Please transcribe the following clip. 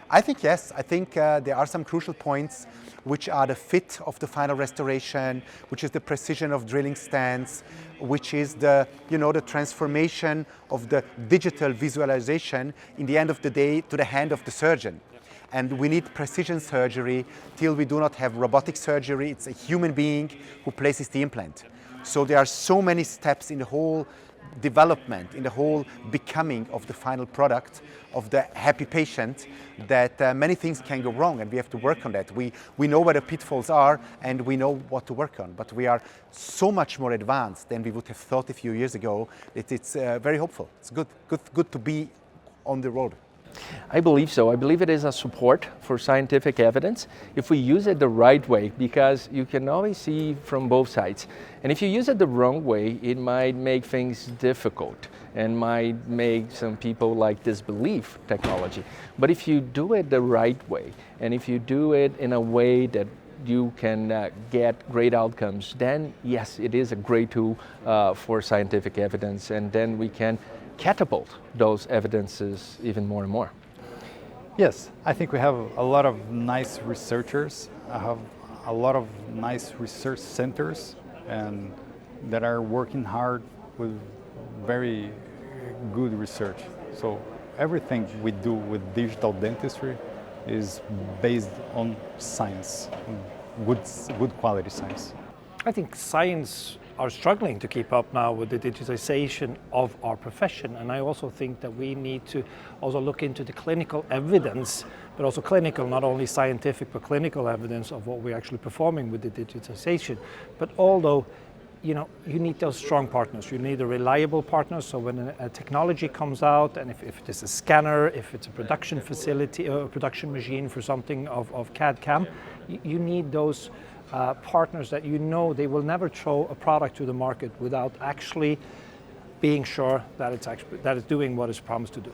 I think yes. I think there are some crucial points, which are the fit of the final restoration, which is the precision of drilling stance, which is the transformation of the digital visualization in the end of the day to the hand of the surgeon. And we need precision surgery till we do not have robotic surgery. It's a human being who places the implant. So there are so many steps in the whole development, in the whole becoming of the final product of the happy patient, that many things can go wrong, and we have to work on that. We know where the pitfalls are and we know what to work on, but we are so much more advanced than we would have thought a few years ago. It's very hopeful. It's good to be on the road. I believe so. I believe it is a support for scientific evidence if we use it the right way, because you can always see from both sides. And if you use it the wrong way, it might make things difficult and might make some people disbelieve technology. But if you do it the right way, and if you do it in a way that you can get great outcomes, then yes, it is a great tool for scientific evidence, and then we can catapult those evidences even more and more. Yes, I think we have a lot of nice researchers. I have a lot of nice research centers and that are working hard with very good research. So everything we do with digital dentistry is based on science, good quality science. I think science are struggling to keep up now with the digitization of our profession, and I also think that we need to also look into the clinical evidence, but also clinical, not only scientific, but clinical evidence of what we're actually performing with the digitization. But although, you need those strong partners, you need a reliable partner, so when a technology comes out, and if it is a scanner, if it's a production facility or a production machine for something of CAD/CAM, you need those partners that they will never throw a product to the market without actually being sure that it's doing what it's promised to do.